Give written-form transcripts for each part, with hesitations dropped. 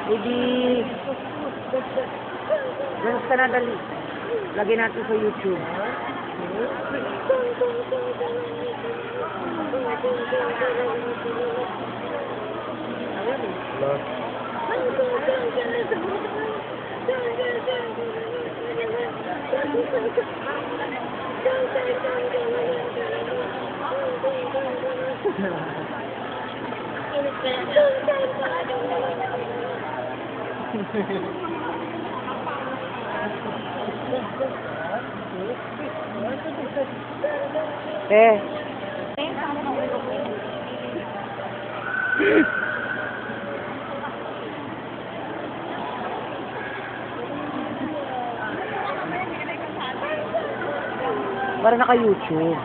Baby. Dance ka na, dali. Lagyan natin sa YouTube. Eh. Para naka-YouTube.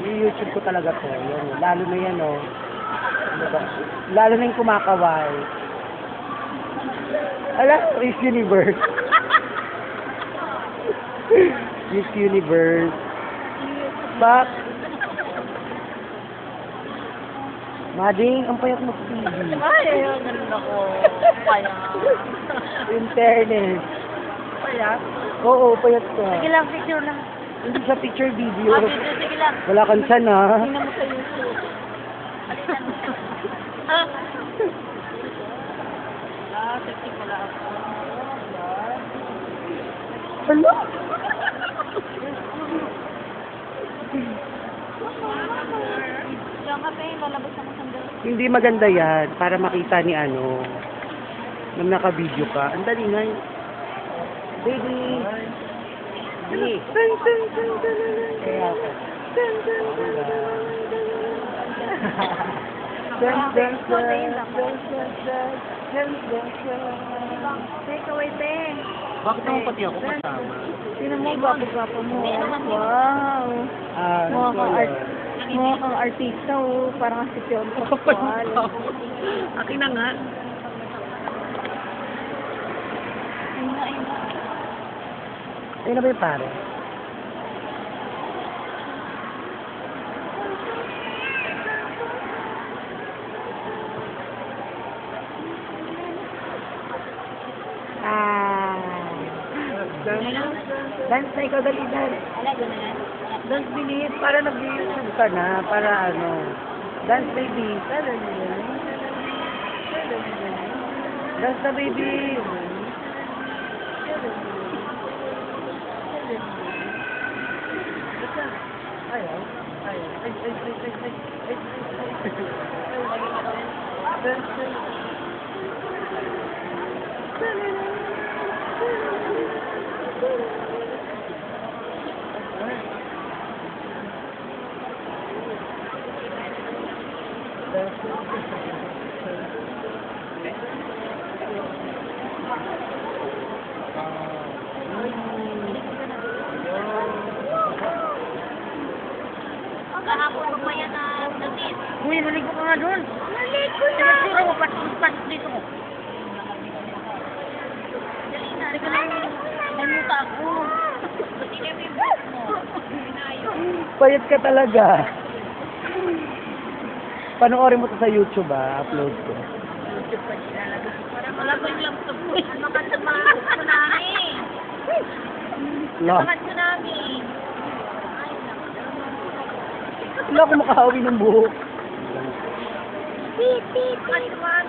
Yung YouTube ko talaga to. Yan, lalo na yan, oh. Ano ba? Lalo na yung kumakaway. Ala, Miss Universe. Miss Universe. Bak. Mading, ang payat mo TV. Ay, ayun, ganun ako. Payat. In fairness. Payat? Oo, payat ka. Sige lang, picture lang. Hindi sa picture video. Ah, picture, sige lang. Wala kang tiyan, ha? Tingnan mo sa YouTube. Palitan mo. Sexy pala ako. Hello? Diyan ka, pe. Lalabas ako sandal. Hindi maganda yan. Para makita ni ano. Nang naka-video ka. Ang dali nga yun. Baby. Baby. Kaya ako. Take away, pe. Bakit naman pati ako kasama? Tingnan mo, gwapo-gwapo mo. Wow. Mukha kang artista, oh. Parang si Pion Pascual. Akin na nga. Ayun na ba yung pare? Dance na ikaw, dali, dance. Dance, bilis, para nag-YouTube ka na, para ano. Dance, baby. Dance na, baby. Ayaw. Dance, Kahapon pa yan na natin. uy, naligo ka nga doon. Naligo na! Sira mo, pasok dito mo. Dali na, teka lang. Namuta ako. Hindi na yung buhok mo. Payat ka talaga. Panoorin mo to sa YouTube, upload ko. YouTube pa nilalagay. Wala pa yung laptop ko. Ano ka sa mga tsunami? Lost. Mga tsunami. Wala akong makahawin ng buhok. Beep, beep, beep.